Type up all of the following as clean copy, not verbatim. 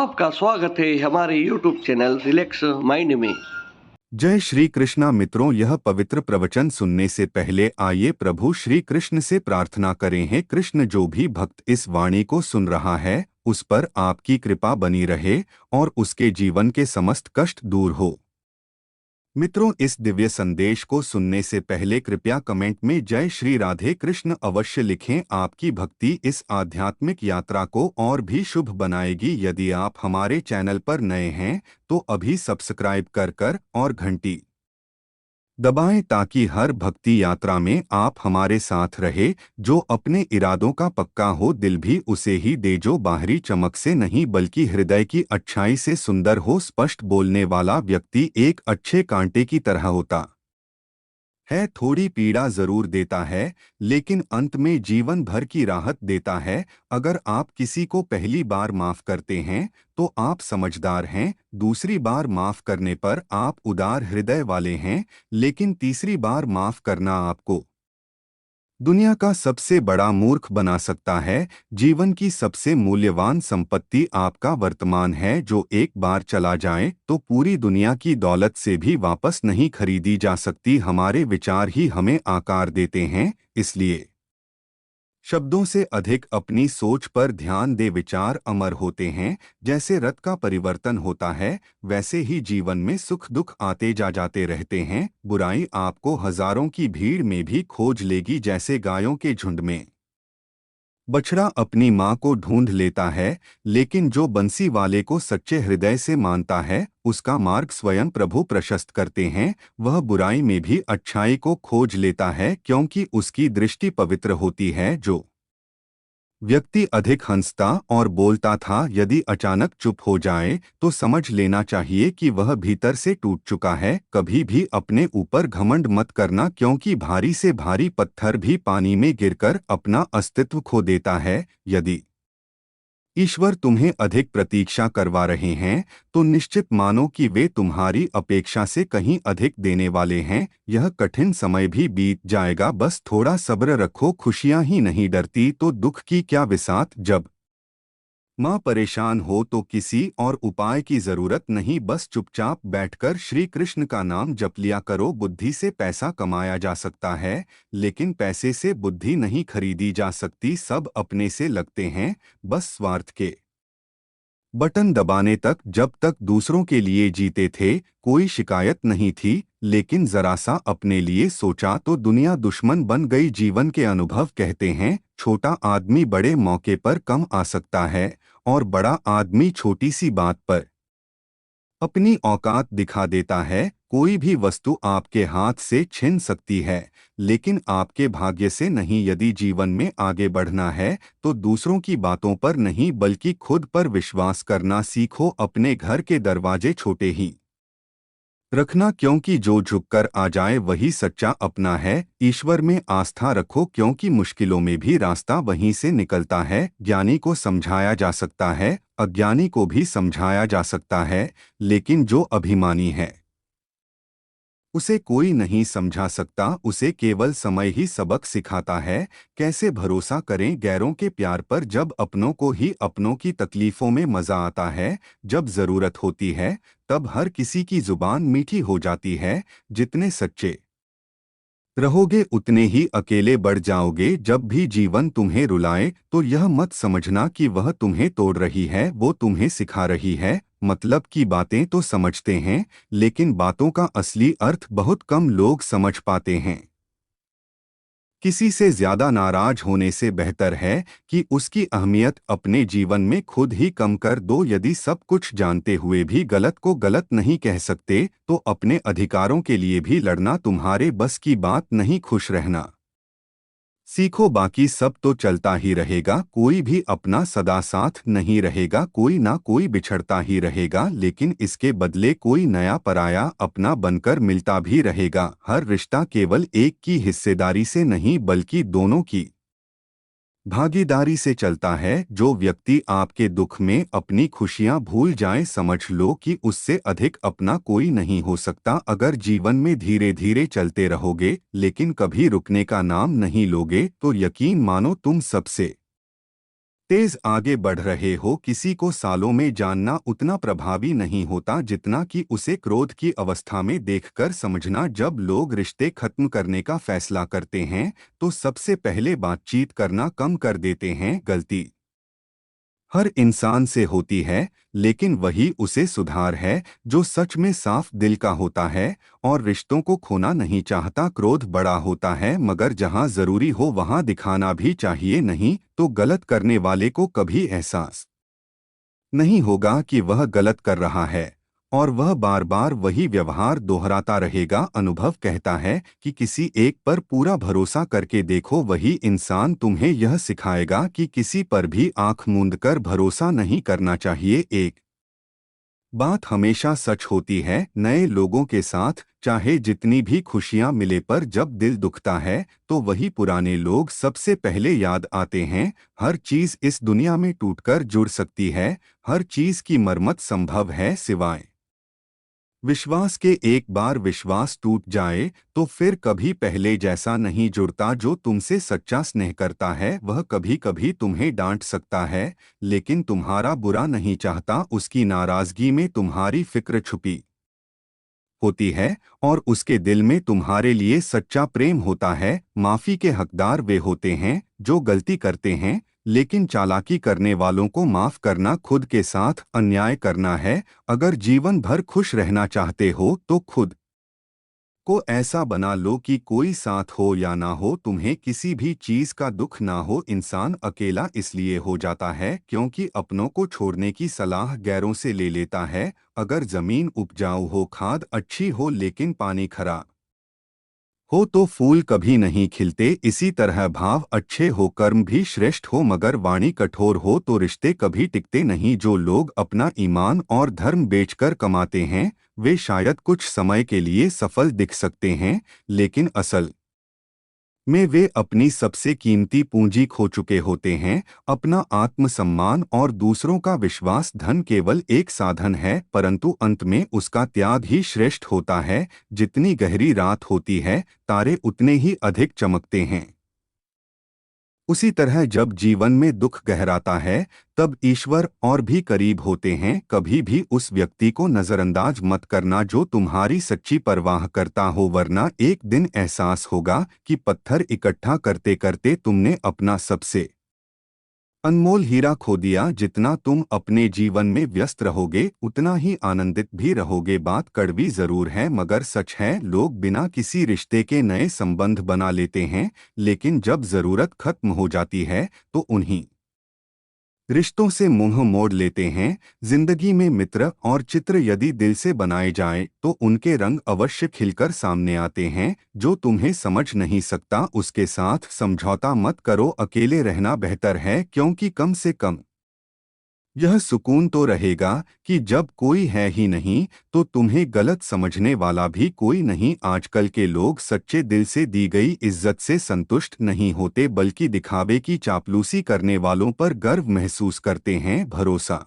आपका स्वागत है हमारे YouTube चैनल रिलैक्स माइंड में। जय श्री कृष्णा मित्रों, यह पवित्र प्रवचन सुनने से पहले आइए प्रभु श्री कृष्ण से प्रार्थना करें। हे कृष्ण, जो भी भक्त इस वाणी को सुन रहा है उस पर आपकी कृपा बनी रहे और उसके जीवन के समस्त कष्ट दूर हो। मित्रों, इस दिव्य संदेश को सुनने से पहले कृपया कमेंट में जय श्री राधे कृष्ण अवश्य लिखें। आपकी भक्ति इस आध्यात्मिक यात्रा को और भी शुभ बनाएगी। यदि आप हमारे चैनल पर नए हैं तो अभी सब्सक्राइब कर और घंटी दबाएं ताकि हर भक्ति यात्रा में आप हमारे साथ रहे। जो अपने इरादों का पक्का हो, दिल भी उसे ही दे। जो बाहरी चमक से नहीं बल्कि हृदय की अच्छाई से सुंदर हो। स्पष्ट बोलने वाला व्यक्ति एक अच्छे कांटे की तरह होता है। थोड़ी पीड़ा जरूर देता है लेकिन अंत में जीवन भर की राहत देता है। अगर आप किसी को पहली बार माफ करते हैं तो आप समझदार हैं। दूसरी बार माफ करने पर आप उदार हृदय वाले हैं। लेकिन तीसरी बार माफ करना आपको दुनिया का सबसे बड़ा मूर्ख बना सकता है। जीवन की सबसे मूल्यवान संपत्ति आपका वर्तमान है, जो एक बार चला जाए तो पूरी दुनिया की दौलत से भी वापस नहीं खरीदी जा सकती। हमारे विचार ही हमें आकार देते हैं, इसलिए शब्दों से अधिक अपनी सोच पर ध्यान दे। विचार अमर होते हैं। जैसे रथ का परिवर्तन होता है वैसे ही जीवन में सुख दुख आते जाते रहते हैं। बुराई आपको हजारों की भीड़ में भी खोज लेगी। जैसे गायों के झुंड में बछड़ा अपनी माँ को ढूंढ लेता है, लेकिन जो बंसी वाले को सच्चे हृदय से मानता है उसका मार्ग स्वयं प्रभु प्रशस्त करते हैं। वह बुराई में भी अच्छाई को खोज लेता है क्योंकि उसकी दृष्टि पवित्र होती है। जो व्यक्ति अधिक हंसता और बोलता था, यदि अचानक चुप हो जाए तो समझ लेना चाहिए कि वह भीतर से टूट चुका है। कभी भी अपने ऊपर घमंड मत करना, क्योंकि भारी से भारी पत्थर भी पानी में गिरकर अपना अस्तित्व खो देता है। यदि ईश्वर तुम्हें अधिक प्रतीक्षा करवा रहे हैं तो निश्चित मानो कि वे तुम्हारी अपेक्षा से कहीं अधिक देने वाले हैं। यह कठिन समय भी बीत जाएगा, बस थोड़ा सब्र रखो। खुशियां ही नहीं डरती तो दुख की क्या विसात। जब माँ परेशान हो तो किसी और उपाय की जरूरत नहीं, बस चुपचाप बैठकर श्री कृष्ण का नाम जप लिया करो। बुद्धि से पैसा कमाया जा सकता है लेकिन पैसे से बुद्धि नहीं खरीदी जा सकती। सब अपने से लगते हैं, बस स्वार्थ के बटन दबाने तक। जब तक दूसरों के लिए जीते थे कोई शिकायत नहीं थी, लेकिन जरा सा अपने लिए सोचा तो दुनिया दुश्मन बन गई। जीवन के अनुभव कहते हैं, छोटा आदमी बड़े मौके पर कम आ सकता है और बड़ा आदमी छोटी सी बात पर अपनी औकात दिखा देता है। कोई भी वस्तु आपके हाथ से छिन सकती है लेकिन आपके भाग्य से नहीं। यदि जीवन में आगे बढ़ना है तो दूसरों की बातों पर नहीं बल्कि खुद पर विश्वास करना सीखो। अपने घर के दरवाजे छोटे ही रखना, क्योंकि जो झुककर आ जाए वही सच्चा अपना है। ईश्वर में आस्था रखो, क्योंकि मुश्किलों में भी रास्ता वहीं से निकलता है। ज्ञानी को समझाया जा सकता है, अज्ञानी को भी समझाया जा सकता है, लेकिन जो अभिमानी है उसे कोई नहीं समझा सकता। उसे केवल समय ही सबक सिखाता है। कैसे भरोसा करें गैरों के प्यार पर जब अपनों को ही अपनों की तकलीफों में मजा आता है। जब जरूरत होती है तब हर किसी की जुबान मीठी हो जाती है। जितने सच्चे रहोगे उतने ही अकेले बढ़ जाओगे। जब भी जीवन तुम्हें रुलाए तो यह मत समझना कि वह तुम्हें तोड़ रही है, वो तुम्हें सिखा रही है। मतलब की बातें तो समझते हैं लेकिन बातों का असली अर्थ बहुत कम लोग समझ पाते हैं। किसी से ज्यादा नाराज होने से बेहतर है कि उसकी अहमियत अपने जीवन में खुद ही कम कर दो। यदि सब कुछ जानते हुए भी गलत को गलत नहीं कह सकते तो अपने अधिकारों के लिए भी लड़ना तुम्हारे बस की बात नहीं। खुश रहना सीखो, बाकी सब तो चलता ही रहेगा। कोई भी अपना सदा साथ नहीं रहेगा, कोई ना कोई बिछड़ता ही रहेगा, लेकिन इसके बदले कोई नया पराया अपना बनकर मिलता भी रहेगा। हर रिश्ता केवल एक की हिस्सेदारी से नहीं बल्कि दोनों की भागीदारी से चलता है। जो व्यक्ति आपके दुख में अपनी खुशियां भूल जाए, समझ लो कि उससे अधिक अपना कोई नहीं हो सकता। अगर जीवन में धीरे धीरे चलते रहोगे लेकिन कभी रुकने का नाम नहीं लोगे तो यकीन मानो तुम सबसे तेज आगे बढ़ रहे हो। किसी को सालों में जानना उतना प्रभावी नहीं होता जितना कि उसे क्रोध की अवस्था में देखकर समझना। जब लोग रिश्ते खत्म करने का फैसला करते हैं तो सबसे पहले बातचीत करना कम कर देते हैं। गलती हर इंसान से होती है, लेकिन वही उसे सुधार है जो सच में साफ दिल का होता है और रिश्तों को खोना नहीं चाहता। क्रोध बड़ा होता है, मगर जहां जरूरी हो वहां दिखाना भी चाहिए, नहीं तो गलत करने वाले को कभी एहसास नहीं होगा कि वह गलत कर रहा है और वह बार बार वही व्यवहार दोहराता रहेगा। अनुभव कहता है कि किसी एक पर पूरा भरोसा करके देखो, वही इंसान तुम्हें यह सिखाएगा कि किसी पर भी आंख मूंद कर भरोसा नहीं करना चाहिए। एक बात हमेशा सच होती है, नए लोगों के साथ चाहे जितनी भी खुशियां मिले, पर जब दिल दुखता है तो वही पुराने लोग सबसे पहले याद आते हैं। हर चीज इस दुनिया में टूटकर जुड़ सकती है, हर चीज की मरम्मत संभव है सिवाय विश्वास के। एक बार विश्वास टूट जाए तो फिर कभी पहले जैसा नहीं जुड़ता। जो तुमसे सच्चा स्नेह करता है वह कभी कभी तुम्हें डांट सकता है, लेकिन तुम्हारा बुरा नहीं चाहता। उसकी नाराजगी में तुम्हारी फिक्र छुपी होती है और उसके दिल में तुम्हारे लिए सच्चा प्रेम होता है। माफी के हकदार वे होते हैं जो गलती करते हैं, लेकिन चालाकी करने वालों को माफ करना खुद के साथ अन्याय करना है। अगर जीवन भर खुश रहना चाहते हो तो खुद को ऐसा बना लो कि कोई साथ हो या ना हो, तुम्हें किसी भी चीज का दुख ना हो। इंसान अकेला इसलिए हो जाता है क्योंकि अपनों को छोड़ने की सलाह गैरों से ले लेता है। अगर जमीन उपजाऊ हो, खाद अच्छी हो, लेकिन पानी खराब हो तो फूल कभी नहीं खिलते। इसी तरह भाव अच्छे हो, कर्म भी श्रेष्ठ हो, मगर वाणी कठोर हो तो रिश्ते कभी टिकते नहीं। जो लोग अपना ईमान और धर्म बेचकर कमाते हैं वे शायद कुछ समय के लिए सफल दिख सकते हैं, लेकिन असल में वे अपनी सबसे कीमती पूंजी खो चुके होते हैं। अपना आत्मसम्मान और दूसरों का विश्वास। धन केवल एक साधन है, परंतु अंत में उसका त्याग ही श्रेष्ठ होता है। जितनी गहरी रात होती है तारे उतने ही अधिक चमकते हैं। उसी तरह जब जीवन में दुख गहराता है तब ईश्वर और भी करीब होते हैं। कभी भी उस व्यक्ति को नजरअंदाज मत करना जो तुम्हारी सच्ची परवाह करता हो, वरना एक दिन एहसास होगा कि पत्थर इकट्ठा करते करते तुमने अपना सबसे अनमोल हीरा खो दिया। जितना तुम अपने जीवन में व्यस्त रहोगे उतना ही आनंदित भी रहोगे। बात कड़वी जरूर है मगर सच है। लोग बिना किसी रिश्ते के नए संबंध बना लेते हैं, लेकिन जब जरूरत खत्म हो जाती है तो उन्हीं रिश्तों से मुंह मोड़ लेते हैं। जिंदगी में मित्र और चित्र यदि दिल से बनाए जाएं तो उनके रंग अवश्य खिलकर सामने आते हैं। जो तुम्हें समझ नहीं सकता उसके साथ समझौता मत करो। अकेले रहना बेहतर है, क्योंकि कम से कम यह सुकून तो रहेगा कि जब कोई है ही नहीं तो तुम्हें गलत समझने वाला भी कोई नहीं। आजकल के लोग सच्चे दिल से दी गई इज्जत से संतुष्ट नहीं होते, बल्कि दिखावे की चापलूसी करने वालों पर गर्व महसूस करते हैं। भरोसा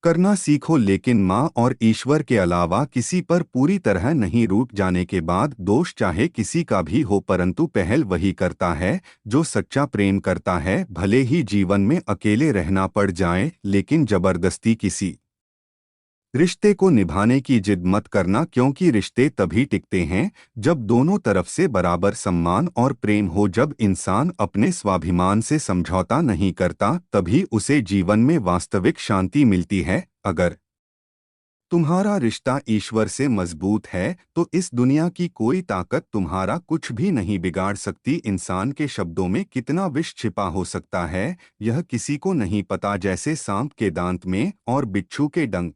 करना सीखो, लेकिन माँ और ईश्वर के अलावा किसी पर पूरी तरह नहीं। रूठ जाने के बाद दोष चाहे किसी का भी हो, परंतु पहल वही करता है जो सच्चा प्रेम करता है। भले ही जीवन में अकेले रहना पड़ जाए, लेकिन जबरदस्ती किसी रिश्ते को निभाने की जिद मत करना, क्योंकि रिश्ते तभी टिकते हैं जब दोनों तरफ से बराबर सम्मान और प्रेम हो। जब इंसान अपने स्वाभिमान से समझौता नहीं करता तभी उसे जीवन में वास्तविक शांति मिलती है। अगर तुम्हारा रिश्ता ईश्वर से मजबूत है तो इस दुनिया की कोई ताकत तुम्हारा कुछ भी नहीं बिगाड़ सकती। इंसान के शब्दों में कितना विष छिपा हो सकता है यह किसी को नहीं पता। जैसे सांप के दांत में और बिच्छू के डंक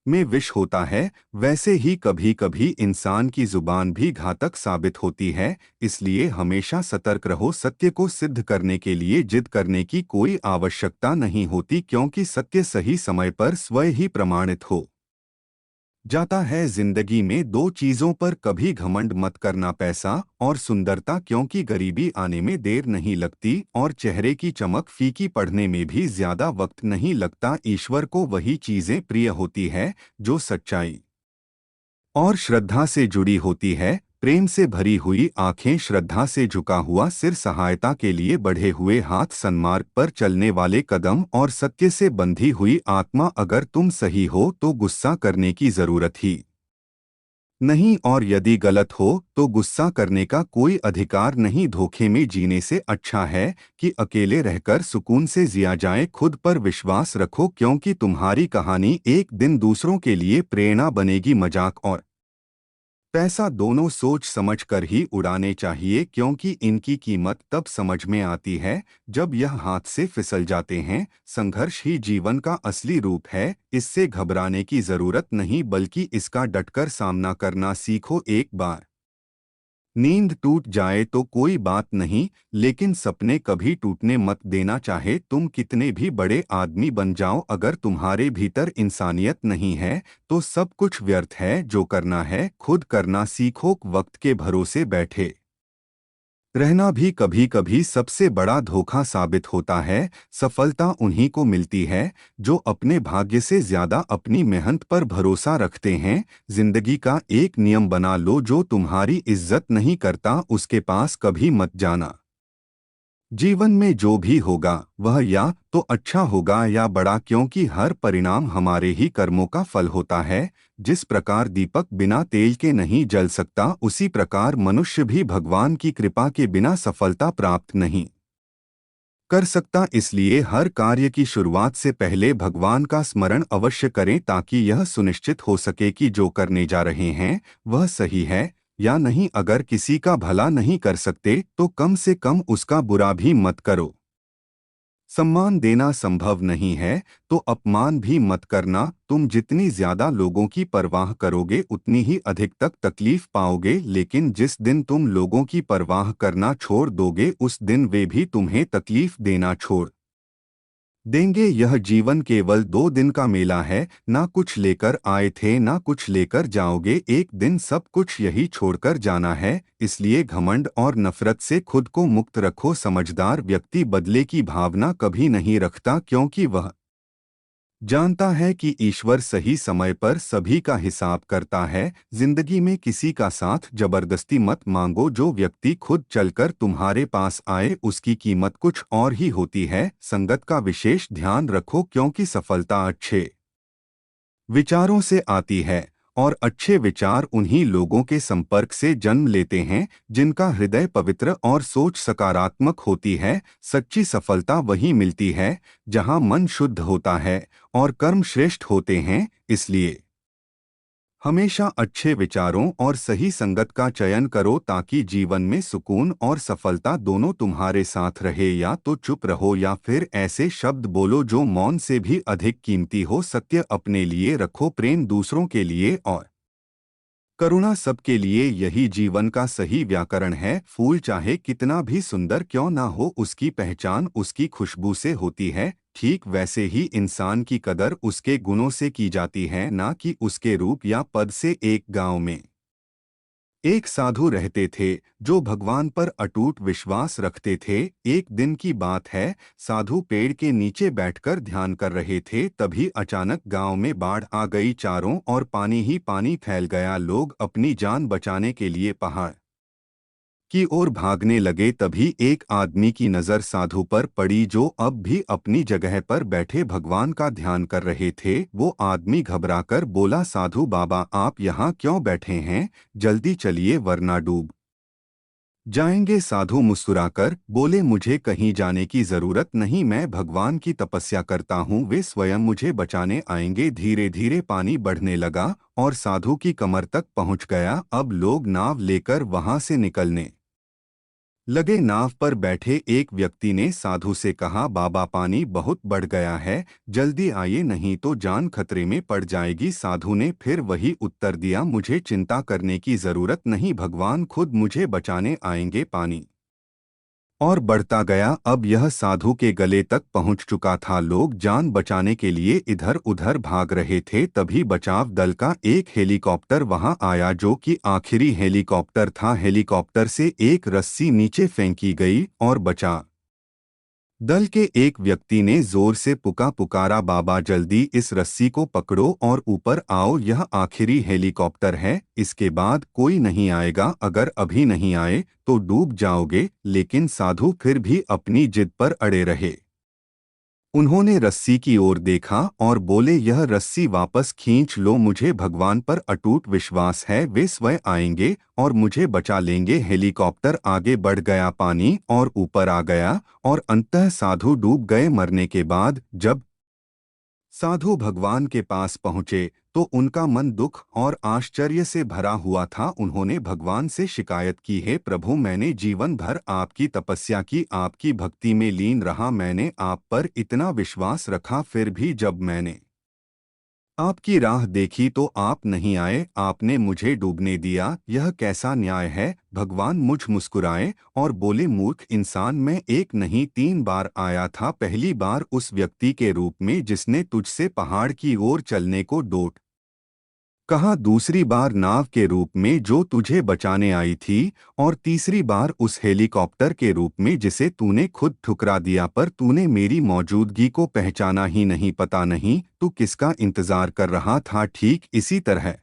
में विष होता है, वैसे ही कभी कभी इंसान की जुबान भी घातक साबित होती है। इसलिए हमेशा सतर्क रहो। सत्य को सिद्ध करने के लिए जिद करने की कोई आवश्यकता नहीं होती, क्योंकि सत्य सही समय पर स्वयं ही प्रमाणित हो जाता है। जिंदगी में दो चीजों पर कभी घमंड मत करना, पैसा और सुंदरता, क्योंकि गरीबी आने में देर नहीं लगती और चेहरे की चमक फीकी पड़ने में भी ज्यादा वक्त नहीं लगता। ईश्वर को वही चीजें प्रिय होती है जो सच्चाई और श्रद्धा से जुड़ी होती है। प्रेम से भरी हुई आंखें, श्रद्धा से झुका हुआ सिर, सहायता के लिए बढ़े हुए हाथ, सन्मार्ग पर चलने वाले कदम और सत्य से बंधी हुई आत्मा। अगर तुम सही हो तो गुस्सा करने की जरूरत ही नहीं, और यदि गलत हो तो गुस्सा करने का कोई अधिकार नहीं। धोखे में जीने से अच्छा है कि अकेले रहकर सुकून से जिया जाए। खुद पर विश्वास रखो, क्योंकि तुम्हारी कहानी एक दिन दूसरों के लिए प्रेरणा बनेगी। मजाक और पैसा दोनों सोच समझ कर ही उड़ाने चाहिए, क्योंकि इनकी कीमत तब समझ में आती है जब यह हाथ से फिसल जाते हैं। संघर्ष ही जीवन का असली रूप है। इससे घबराने की जरूरत नहीं, बल्कि इसका डटकर सामना करना सीखो। एक बार नींद टूट जाए तो कोई बात नहीं, लेकिन सपने कभी टूटने मत देना। चाहे तुम कितने भी बड़े आदमी बन जाओ, अगर तुम्हारे भीतर इंसानियत नहीं है तो सब कुछ व्यर्थ है। जो करना है खुद करना सीखो। वक्त के भरोसे बैठे रहना भी कभी कभी सबसे बड़ा धोखा साबित होता है। सफलता उन्हीं को मिलती है जो अपने भाग्य से ज्यादा अपनी मेहनत पर भरोसा रखते हैं। जिंदगी का एक नियम बना लो, जो तुम्हारी इज्जत नहीं करता उसके पास कभी मत जाना। जीवन में जो भी होगा वह या तो अच्छा होगा या बड़ा, क्योंकि हर परिणाम हमारे ही कर्मों का फल होता है। जिस प्रकार दीपक बिना तेल के नहीं जल सकता, उसी प्रकार मनुष्य भी भगवान की कृपा के बिना सफलता प्राप्त नहीं कर सकता। इसलिए हर कार्य की शुरुआत से पहले भगवान का स्मरण अवश्य करें, ताकि यह सुनिश्चित हो सके कि जो करने जा रहे हैं वह सही है या नहीं। अगर किसी का भला नहीं कर सकते तो कम से कम उसका बुरा भी मत करो। सम्मान देना संभव नहीं है तो अपमान भी मत करना। तुम जितनी ज्यादा लोगों की परवाह करोगे उतनी ही अधिक तक तकलीफ पाओगे, लेकिन जिस दिन तुम लोगों की परवाह करना छोड़ दोगे उस दिन वे भी तुम्हें तकलीफ देना छोड़ देंगे। यह जीवन केवल 2 दिन का मेला है। ना कुछ लेकर आए थे ना कुछ लेकर जाओगे। एक दिन सब कुछ यही छोड़कर जाना है। इसलिए घमंड और नफरत से खुद को मुक्त रखो। समझदार व्यक्ति बदले की भावना कभी नहीं रखता, क्योंकि वह जानता है कि ईश्वर सही समय पर सभी का हिसाब करता है। जिंदगी में किसी का साथ जबरदस्ती मत मांगो। जो व्यक्ति खुद चलकर तुम्हारे पास आए उसकी कीमत कुछ और ही होती है। संगत का विशेष ध्यान रखो, क्योंकि सफलता अच्छे विचारों से आती है और अच्छे विचार उन्हीं लोगों के संपर्क से जन्म लेते हैं जिनका हृदय पवित्र और सोच सकारात्मक होती है। सच्ची सफलता वहीं मिलती है जहां मन शुद्ध होता है और कर्म श्रेष्ठ होते हैं। इसलिए हमेशा अच्छे विचारों और सही संगत का चयन करो, ताकि जीवन में सुकून और सफलता दोनों तुम्हारे साथ रहे। या तो चुप रहो या फिर ऐसे शब्द बोलो जो मौन से भी अधिक कीमती हो। सत्य अपने लिए रखो, प्रेम दूसरों के लिए और करुणा सबके लिए। यही जीवन का सही व्याकरण है। फूल चाहे कितना भी सुंदर क्यों ना हो, उसकी पहचान उसकी खुशबू से होती है। ठीक वैसे ही इंसान की कदर उसके गुणों से की जाती है, ना कि उसके रूप या पद से। एक गांव में एक साधु रहते थे जो भगवान पर अटूट विश्वास रखते थे। एक दिन की बात है, साधु पेड़ के नीचे बैठकर ध्यान कर रहे थे। तभी अचानक गांव में बाढ़ आ गई। चारों ओर पानी ही पानी फैल गया। लोग अपनी जान बचाने के लिए पहाड़ की ओर भागने लगे। तभी एक आदमी की नजर साधु पर पड़ी, जो अब भी अपनी जगह पर बैठे भगवान का ध्यान कर रहे थे। वो आदमी घबराकर बोला, साधु बाबा आप यहाँ क्यों बैठे हैं? जल्दी चलिए वरना डूब जाएंगे। साधु मुस्कुराकर बोले, मुझे कहीं जाने की जरूरत नहीं, मैं भगवान की तपस्या करता हूँ, वे स्वयं मुझे बचाने आएंगे। धीरे धीरे पानी बढ़ने लगा और साधु की कमर तक पहुँच गया। अब लोग नाव लेकर वहां से निकलने लगे। नाव पर बैठे एक व्यक्ति ने साधु से कहा, बाबा पानी बहुत बढ़ गया है, जल्दी आइए नहीं तो जान खतरे में पड़ जाएगी। साधु ने फिर वही उत्तर दिया, मुझे चिंता करने की जरूरत नहीं, भगवान खुद मुझे बचाने आएंगे। पानी और बढ़ता गया। अब यह साधु के गले तक पहुंच चुका था। लोग जान बचाने के लिए इधर उधर भाग रहे थे। तभी बचाव दल का एक हेलीकॉप्टर वहां आया, जो कि आखिरी हेलीकॉप्टर था। हेलीकॉप्टर से एक रस्सी नीचे फेंकी गई और बचाव दल के एक व्यक्ति ने जोर से पुकारा, बाबा जल्दी इस रस्सी को पकड़ो और ऊपर आओ, यह आखिरी हेलीकॉप्टर है, इसके बाद कोई नहीं आएगा, अगर अभी नहीं आए तो डूब जाओगे। लेकिन साधु फिर भी अपनी जिद पर अड़े रहे। उन्होंने रस्सी की ओर देखा और बोले, यह रस्सी वापस खींच लो, मुझे भगवान पर अटूट विश्वास है, वे स्वयं आएंगे और मुझे बचा लेंगे। हेलीकॉप्टर आगे बढ़ गया, पानी और ऊपर आ गया और अंततः साधु डूब गए। मरने के बाद जब साधु भगवान के पास पहुंचे तो उनका मन दुख और आश्चर्य से भरा हुआ था। उन्होंने भगवान से शिकायत की, हे प्रभु, मैंने जीवन भर आपकी तपस्या की, आपकी भक्ति में लीन रहा, मैंने आप पर इतना विश्वास रखा, फिर भी जब मैंने आपकी राह देखी तो आप नहीं आए, आपने मुझे डूबने दिया, यह कैसा न्याय है। भगवान मुस्कुराए और बोले, मूर्ख इंसान, मैं एक नहीं 3 बार आया था। पहली बार उस व्यक्ति के रूप में जिसने तुझसे पहाड़ की ओर चलने को डोट कहा, दूसरी बार नाव के रूप में जो तुझे बचाने आई थी, और तीसरी बार उस हेलीकॉप्टर के रूप में जिसे तूने खुद ठुकरा दिया, पर तूने मेरी मौजूदगी को पहचाना ही नहीं। पता नहीं तू किसका इंतजार कर रहा था। ठीक इसी तरह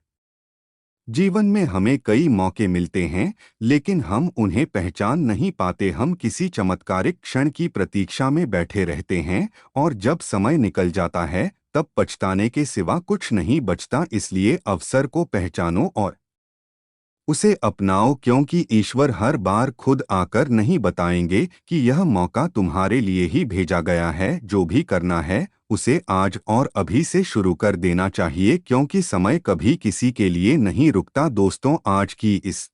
जीवन में हमें कई मौके मिलते हैं, लेकिन हम उन्हें पहचान नहीं पाते। हम किसी चमत्कारिक क्षण की प्रतीक्षा में बैठे रहते हैं और जब समय निकल जाता है तब पछताने के सिवा कुछ नहीं बचता। इसलिए अवसर को पहचानो और उसे अपनाओ, क्योंकि ईश्वर हर बार खुद आकर नहीं बताएंगे कि यह मौका तुम्हारे लिए ही भेजा गया है। जो भी करना है उसे आज और अभी से शुरू कर देना चाहिए, क्योंकि समय कभी किसी के लिए नहीं रुकता। दोस्तों, आज की इस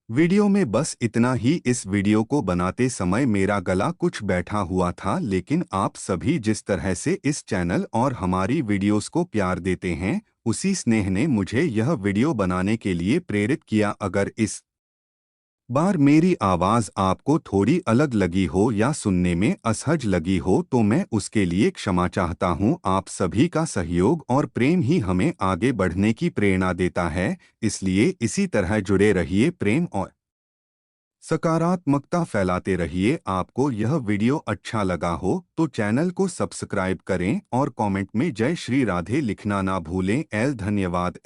वीडियो में बस इतना ही। इस वीडियो को बनाते समय मेरा गला कुछ बैठा हुआ था, लेकिन आप सभी जिस तरह से इस चैनल और हमारी वीडियोस को प्यार देते हैं, उसी स्नेह ने मुझे यह वीडियो बनाने के लिए प्रेरित किया। अगर इस बार मेरी आवाज़ आपको थोड़ी अलग लगी हो या सुनने में असहज लगी हो तो मैं उसके लिए क्षमा चाहता हूँ। आप सभी का सहयोग और प्रेम ही हमें आगे बढ़ने की प्रेरणा देता है, इसलिए इसी तरह जुड़े रहिए, प्रेम और सकारात्मकता फैलाते रहिए। आपको यह वीडियो अच्छा लगा हो तो चैनल को सब्सक्राइब करें और कमेंट में जय श्री राधे लिखना ना भूलें। धन्यवाद।